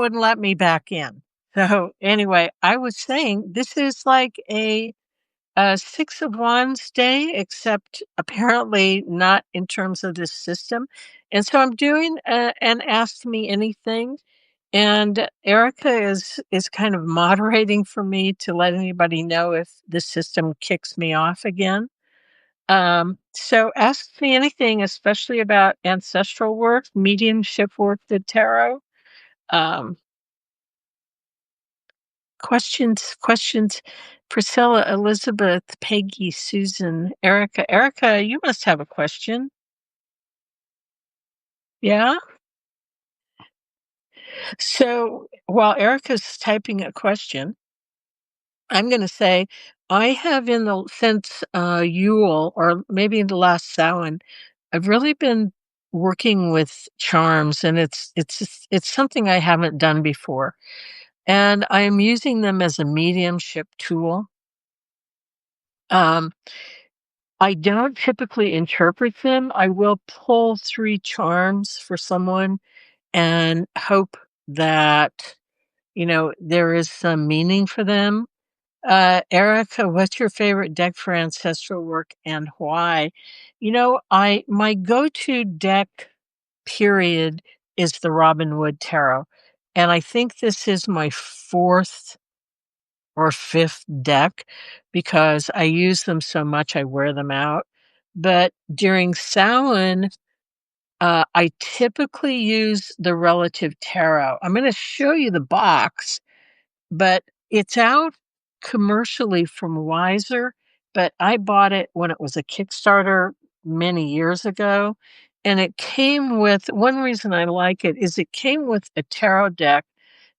wouldn't let me back in. So anyway, I was saying this is like a Six of Wands day, except apparently not in terms of this system. And so I'm doing an Ask Me Anything, and Erica is kind of moderating for me to let anybody know if the system kicks me off again. So ask me anything, especially about ancestral work, mediumship work, the tarot. Um, questions. Priscilla, Elizabeth, Peggy, Susan, Erica. Erica, you must have a question. Yeah? So while Erica's typing a question, I'm going to say I have since Yule, or maybe in the last Samhain, I've really been working with charms, and it's something I haven't done before. And I am using them as a mediumship tool. Um, I don't typically interpret them. I will pull 3 charms for someone and hope that, there is some meaning for them. Erica, what's your favorite deck for ancestral work and why? My go-to deck, period, is the Robin Wood Tarot. And I think this is my 4th or 5th deck because I use them so much I wear them out. But during Samhain, I typically use the Relative Tarot. I'm going to show you the box, but it's out commercially from Wiser, but I bought it when it was a Kickstarter many years ago. And it came with one reason I like it is it came with a tarot deck,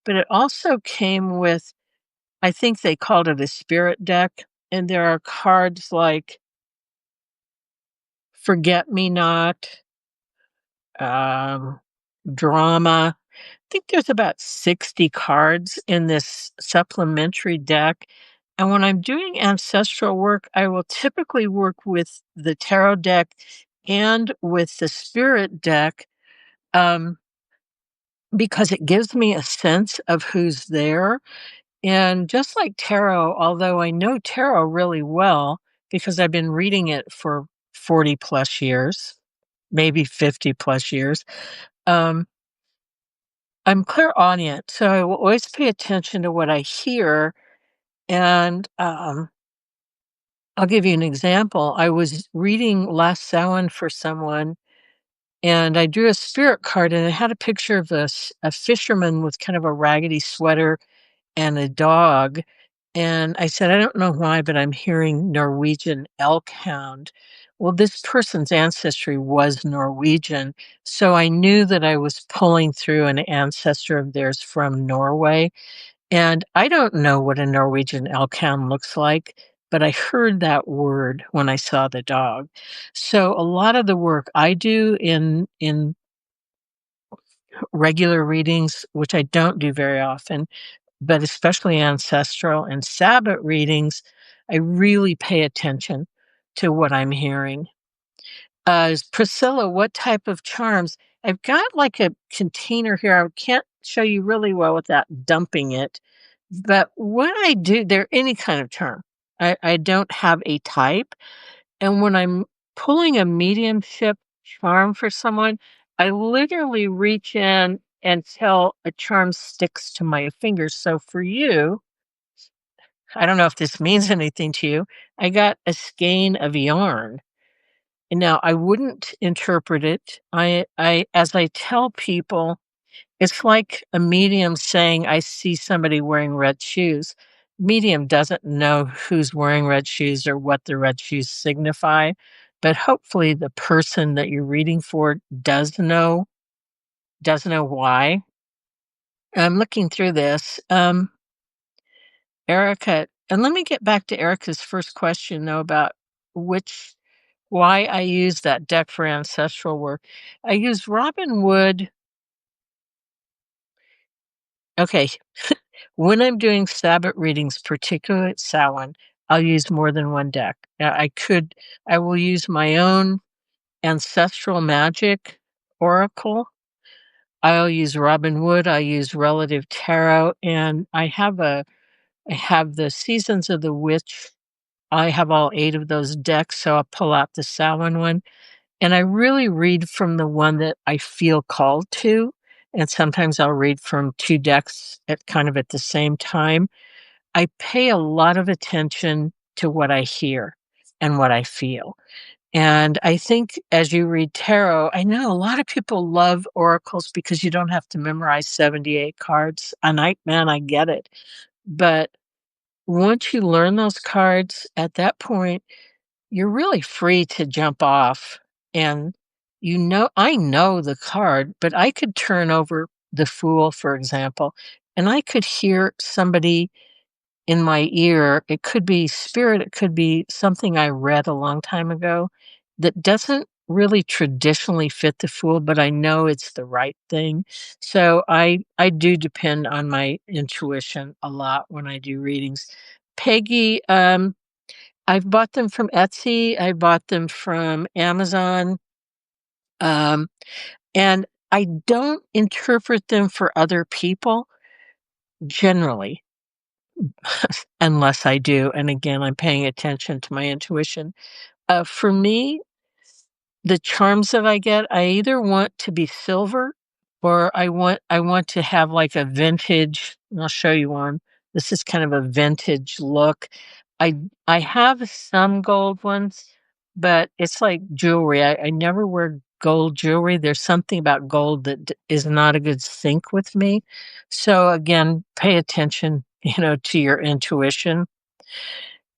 but it also came with, I think they called it a spirit deck. And there are cards like Forget Me Not, um, Drama. I think there's about 60 cards in this supplementary deck. And when I'm doing ancestral work, I will typically work with the tarot deck and with the spirit deck, um, because it gives me a sense of who's there. And just like tarot, although I know tarot really well because I've been reading it for 40 plus years, maybe 50 plus years, um, I'm clairaudient, so I will always pay attention to what I hear. And I'll give you an example. I was reading last Samhain for someone, and I drew a spirit card, and it had a picture of a fisherman with kind of a raggedy sweater and a dog. And I said, I don't know why, but I'm hearing Norwegian elk hound. Well, this person's ancestry was Norwegian. So I knew that I was pulling through an ancestor of theirs from Norway. And I don't know what a Norwegian elk hound looks like, but I heard that word when I saw the dog. So a lot of the work I do in regular readings, which I don't do very often, but especially ancestral and Sabbath readings, I really pay attention to what I'm hearing. Priscilla, what type of charms? I've got like a container here. I can't show you really well without dumping it. But what I do, they're any kind of charm. I don't have a type. And when I'm pulling a mediumship charm for someone, I literally reach in until a charm sticks to my fingers. So for you, I don't know if this means anything to you. I got a skein of yarn. And now I wouldn't interpret it. As I tell people, it's like a medium saying, I see somebody wearing red shoes. Medium doesn't know who's wearing red shoes or what the red shoes signify, but hopefully the person that you're reading for does know why. I'm looking through this. Erica, and let me get back to Erica's first question though about why I use that deck for ancestral work. I use Robin Wood. Okay, when I'm doing Sabbath readings, particularly at Samhain, I'll use more than one deck. I will use my own ancestral magic oracle. I'll use Robin Wood, I use Relative Tarot, and I have the Seasons of the Witch. I have all 8 of those decks, so I'll pull out the Samhain one, and I really read from the one that I feel called to, and sometimes I'll read from 2 decks at the same time. I pay a lot of attention to what I hear and what I feel. And I think as you read tarot, I know a lot of people love oracles because you don't have to memorize 78 cards. And I get it. But once you learn those cards, at that point, you're really free to jump off. And I know the card, but I could turn over the Fool, for example, and I could hear somebody in my ear. It could be spirit, it could be something I read a long time ago that doesn't really traditionally fit the Fool, but I know it's the right thing. So I do depend on my intuition a lot when I do readings. Peggy, I've bought them from Etsy, I bought them from Amazon, um, and I don't interpret them for other people generally. Unless I do, and again, I'm paying attention to my intuition. For me, the charms that I get, I either want to be silver or I want to have like a vintage, and I'll show you one. This is kind of a vintage look. I I have some gold ones, but it's like jewelry. I never wear gold jewelry. There's something about gold that is not a good sync with me. So again, pay attention, to your intuition.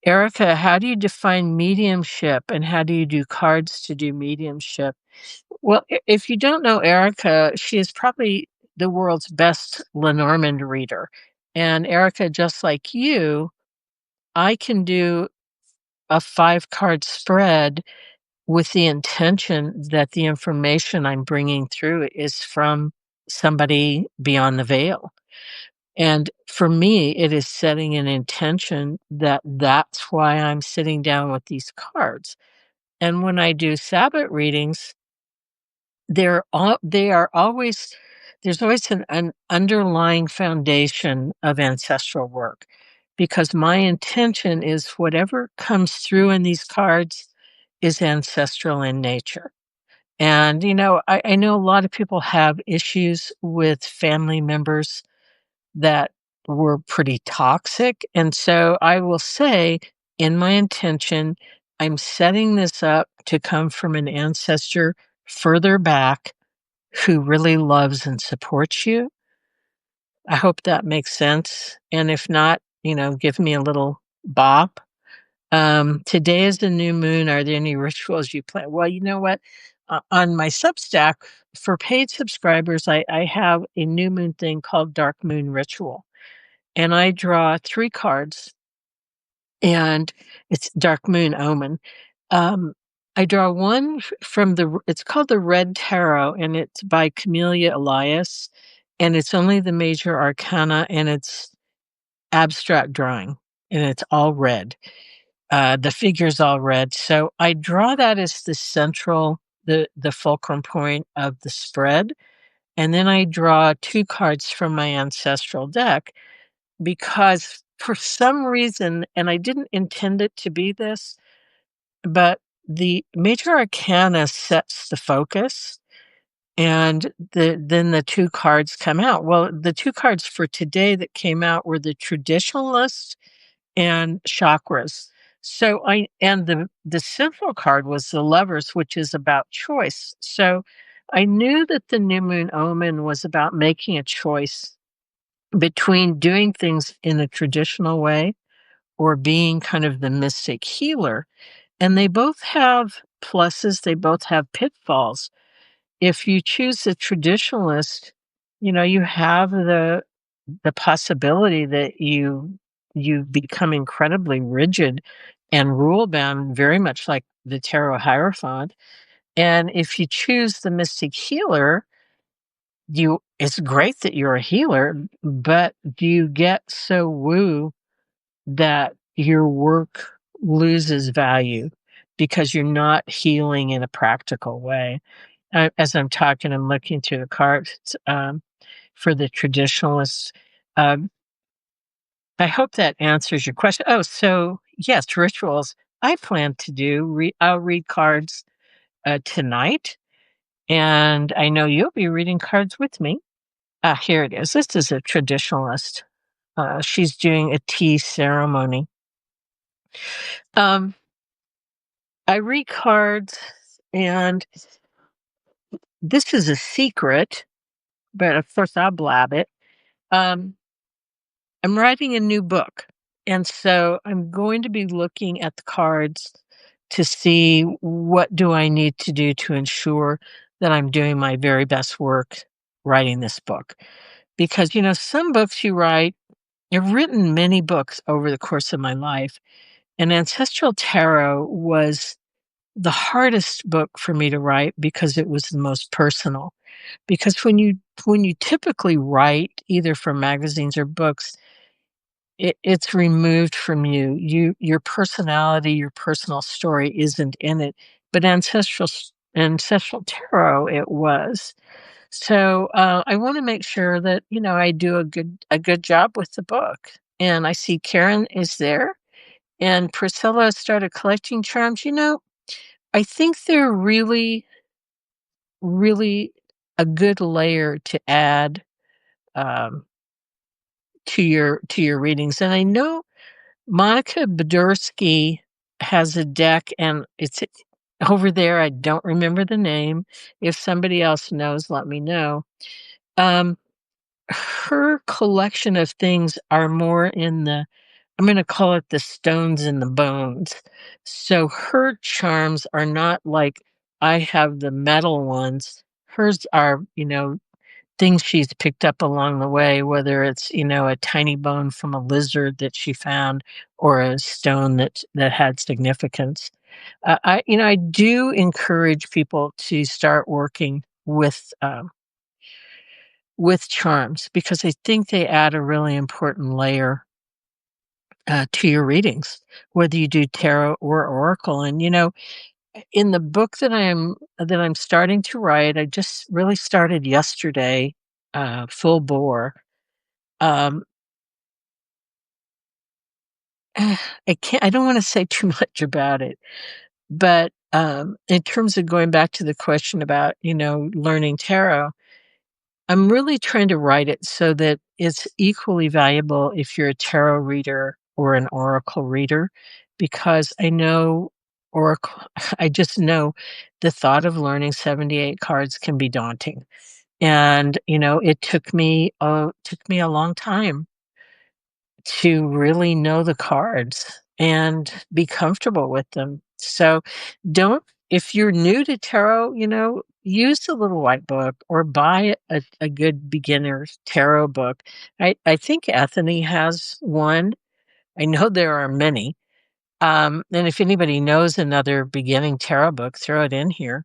Erica, how do you define mediumship and how do you do cards to do mediumship? Well, if you don't know Erica, she is probably the world's best Lenormand reader. And Erica, just like you, I can do a 5-card spread with the intention that the information I'm bringing through is from somebody beyond the veil. And for me, it is setting an intention that that's why I'm sitting down with these cards. And when I do Sabbath readings, they are always there's always an underlying foundation of ancestral work because my intention is whatever comes through in these cards is ancestral in nature. And, I know a lot of people have issues with family members that were pretty toxic. And so I will say, in my intention, I'm setting this up to come from an ancestor further back who really loves and supports you. I hope that makes sense. And if not, give me a little bop. Today is the new moon. Are there any rituals you plan? Well, you know what? On my Substack, for paid subscribers, I have a new moon thing called Dark Moon Ritual. And I draw 3 cards, and it's Dark Moon Omen. Um, I draw one from it's called the Red Tarot, and it's by Camellia Elias, and it's only the major arcana, and it's abstract drawing, and it's all red. The figure's all red. So I draw that as the fulcrum point of the spread. And then I draw 2 cards from my ancestral deck because for some reason, and I didn't intend it to be this, but the major arcana sets the focus and then the 2 cards come out. Well, the 2 cards for today that came out were the traditionalist and chakras. So the central card was the lovers, which is about choice. So I knew that the new moon omen was about making a choice between doing things in a traditional way or being kind of the mystic healer. And they both have pluses, they both have pitfalls. If you choose the traditionalist, you have the possibility that you become incredibly rigid and rule bound, very much like the tarot hierophant. And if you choose the mystic healer, it's great that you're a healer, but do you get so woo that your work loses value because you're not healing in a practical way? as I'm talking, I'm looking through the cards, for the traditionalists. Um, I hope that answers your question. Oh, so yes, rituals. I plan to do. I'll read cards tonight, and I know you'll be reading cards with me. Ah, here it is. This is a traditionalist. She's doing a tea ceremony. Um, I read cards, and this is a secret, but of course I'll blab it. Um, I'm writing a new book, and so I'm going to be looking at the cards to see what do I need to do to ensure that I'm doing my very best work writing this book. Because, some books you write, I've written many books over the course of my life, and Ancestral Tarot was the hardest book for me to write because it was the most personal. Because when you typically write either for magazines or books, it's removed from you. Your personality, your personal story isn't in it. But Ancestral Tarot, it was. So I want to make sure that I do a good job with the book. And I see Karen is there, and Priscilla started collecting charms. I think they're really, really a good layer to add um, to your readings. And I know Monica Badursky has a deck, and it's over there. I don't remember the name. If somebody else knows, let me know. Um, her collection of things are more in I'm going to call it the stones and the bones. So her charms are not like I have the metal ones. Hers are, things she's picked up along the way, whether it's, a tiny bone from a lizard that she found or a stone that had significance. I do encourage people to start working with charms because I think they add a really important layer to your readings, whether you do tarot or oracle. And in the book that I'm starting to write, I just really started yesterday, full bore. Um, I don't want to say too much about it, but in terms of going back to the question about learning tarot, I'm really trying to write it so that it's equally valuable if you're a tarot reader or an oracle reader, because I know oracle, I just know the thought of learning 78 cards can be daunting. And, it took me a long time to really know the cards and be comfortable with them. So don't if you're new to tarot, use the little white book or buy a good beginner tarot book. I think Ethany has one. I know there are many. And if anybody knows another beginning tarot book, throw it in here.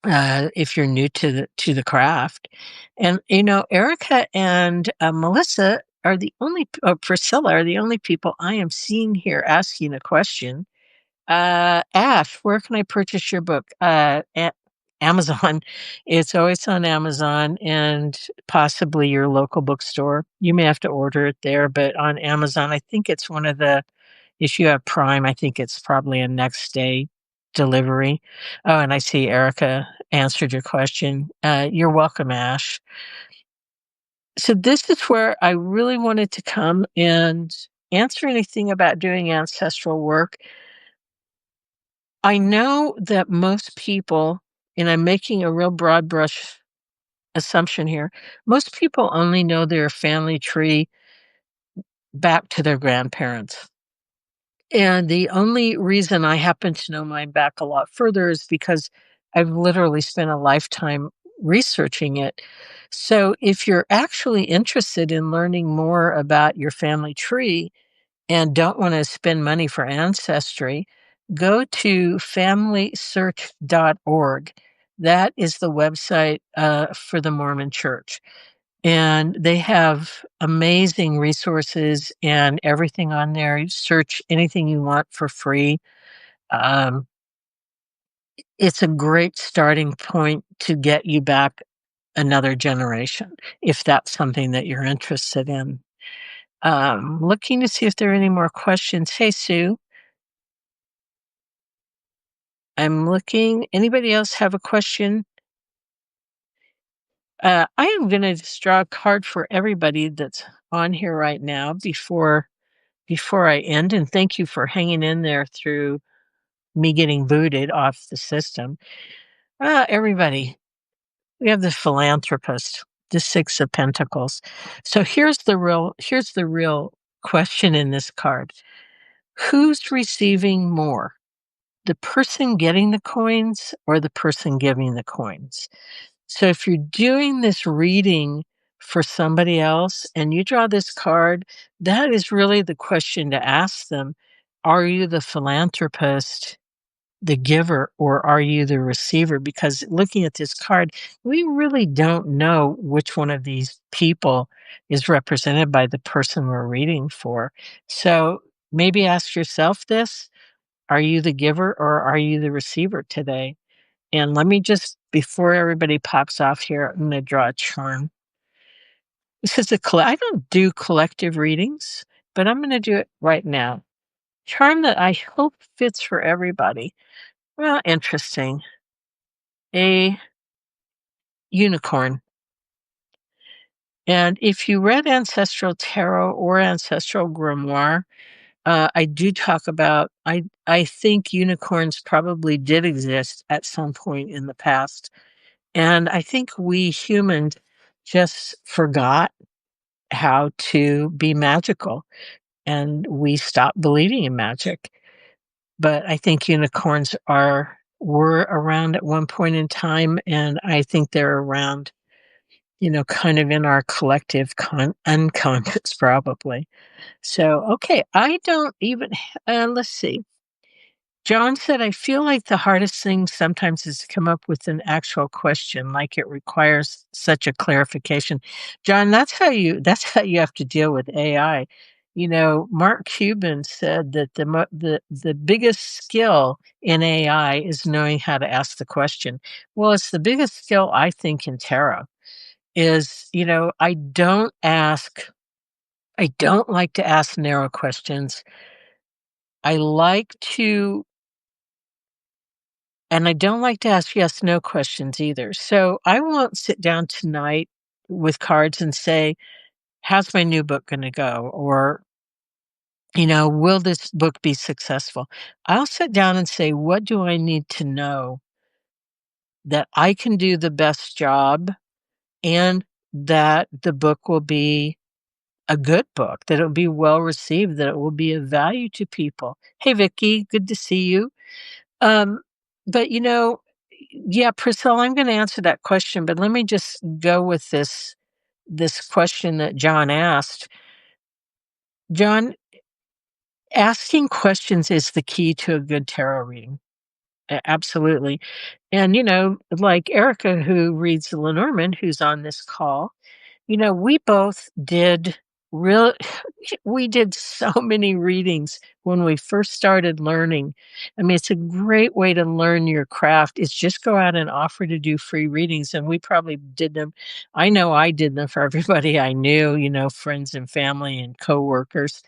If you're new to the craft. And, Erica and Melissa are Priscilla are the only people I am seeing here asking a question. Ash, where can I purchase your book? At Amazon. It's always on Amazon and possibly your local bookstore. You may have to order it there, but on Amazon, I think it's if you have Prime, I think it's probably a next day delivery. Oh, and I see Erica answered your question. You're welcome, Ash. So this is where I really wanted to come and answer anything about doing ancestral work. I know that most people, and I'm making a real broad brush assumption here, most people only know their family tree back to their grandparents. And the only reason I happen to know mine back a lot further is because I've literally spent a lifetime researching it. So if you're actually interested in learning more about your family tree and don't want to spend money for ancestry, go to familysearch.org. That is the website for the Mormon Church. And they have amazing resources and everything on there. You search anything you want for free. Um, it's a great starting point to get you back another generation, if that's something that you're interested in. Looking to see if there are any more questions. Hey, Sue, I'm looking. Anybody else have a question? I am going to just draw a card for everybody that's on here right now before I end, and thank you for hanging in there through me getting booted off the system. Everybody, we have the philanthropist, the Six of Pentacles. So here's the real question in this card. Who's receiving more? The person getting the coins or the person giving the coins? So if you're doing this reading for somebody else and you draw this card, that is really the question to ask them. Are you the philanthropist, the giver, or are you the receiver? Because looking at this card, we really don't know which one of these people is represented by the person we're reading for. So maybe ask yourself this. Are you the giver or are you the receiver today? And let me just, before everybody pops off here, I'm going to draw a charm. This is I don't do collective readings, but I'm going to do it right now. Charm that I hope fits for everybody. Well, interesting. A unicorn. And if you read Ancestral Tarot or Ancestral Grimoire, I do talk about, I think unicorns probably did exist at some point in the past. And I think we humans just forgot how to be magical and we stopped believing in magic. But I think unicorns were around at one point in time, and I think they're around, kind of in our collective unconscious probably. So, okay, I don't even, let's see. John said, I feel like the hardest thing sometimes is to come up with an actual question, like it requires such a clarification. John, that's how you have to deal with AI. Mark Cuban said that the biggest skill in AI is knowing how to ask the question. Well, it's the biggest skill I think in tarot is, I don't like to ask narrow questions. I like to And I don't like to ask yes, no questions either. So I won't sit down tonight with cards and say, how's my new book going to go? Or, will this book be successful? I'll sit down and say, what do I need to know that I can do the best job and that the book will be a good book, that it'll be well received, that it will be of value to people. Hey, Vicky, good to see you. Um, but yeah, Priscilla, I'm going to answer that question, but let me just go with this question that John asked. John, asking questions is the key to a good tarot reading. Absolutely. And like Erica, who reads the Lenormand, who's on this call, we both did real we did so many readings when we first started learning. I mean, it's a great way to learn your craft is just go out and offer to do free readings. And we probably did them. I know I did them for everybody I knew, friends and family and coworkers.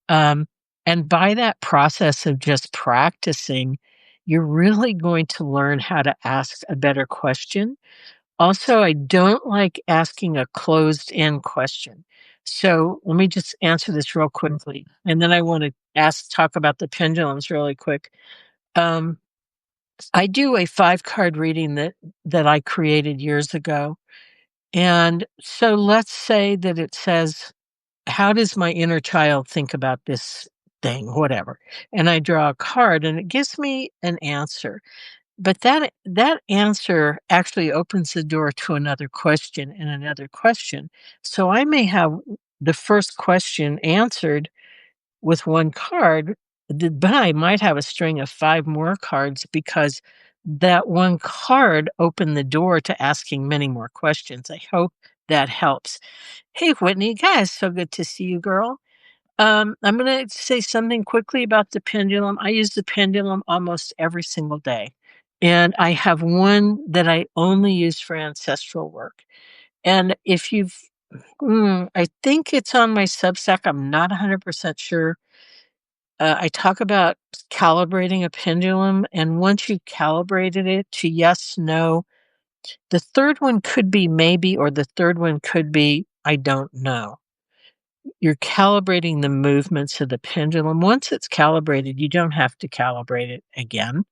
Um, and by that process of just practicing, you're really going to learn how to ask a better question. Also, I don't like asking a closed-end question. So let me just answer this real quickly, and then I want to talk about the pendulums really quick. I do a 5-card reading that I created years ago, and so let's say that it says, "How does my inner child think about this thing?" Whatever, and I draw a card, and it gives me an answer. But that answer actually opens the door to another question and another question. So I may have the first question answered with 1 card, but I might have a string of 5 more cards because that 1 card opened the door to asking many more questions. I hope that helps. Hey, Whitney, guys, so good to see you, girl. I'm going to say something quickly about the pendulum. I use the pendulum almost every single day. And I have one that I only use for ancestral work. And if you've I think it's on my Substack, I'm not 100% sure. I talk about calibrating a pendulum, and once you've calibrated it to yes, no, the third one could be maybe, or the third one could be I don't know. You're calibrating the movements of the pendulum. Once it's calibrated, you don't have to calibrate it again.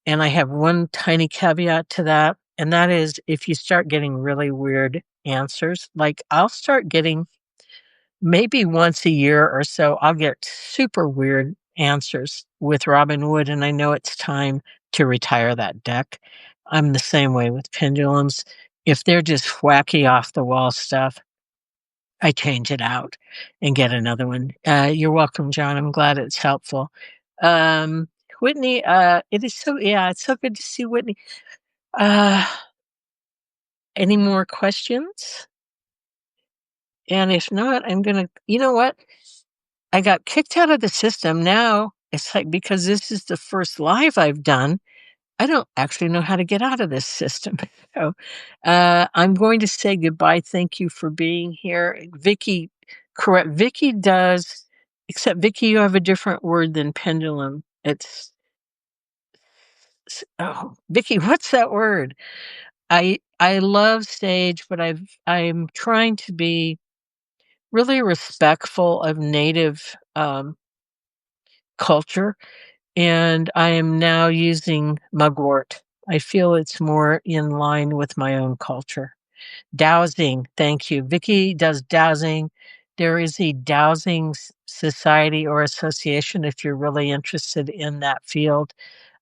And I have one tiny caveat to that, and that is if you start getting really weird answers, like I'll start getting maybe once a year or so, I'll get super weird answers with Robin Wood, and I know it's time to retire that deck. I'm the same way with pendulums. If they're just wacky off the wall stuff, I change it out and get another one. You're welcome, John. I'm glad it's helpful. Um, Whitney, it's so good to see Whitney. Uh, any more questions? And if not, you know what? I got kicked out of the system. Now it's like, because this is the first live I've done, I don't actually know how to get out of this system. So, I'm going to say goodbye. Thank you for being here. Vicky, correct. Vicky does, except Vicky, you have a different word than pendulum. Oh, Vicky, what's that word? I love stage, but I'm trying to be really respectful of native, culture, and I am now using mugwort. I feel it's more in line with my own culture. Dowsing, thank you. Vicky does dowsing. There is a dowsing society or association if you're really interested in that field.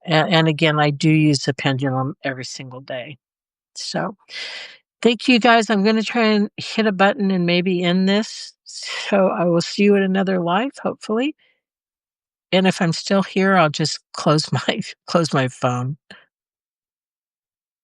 And again, I do use a pendulum every single day. So thank you guys. I'm going to try and hit a button and maybe end this. So I will see you at another live, hopefully. And if I'm still here, I'll just close my close my phone.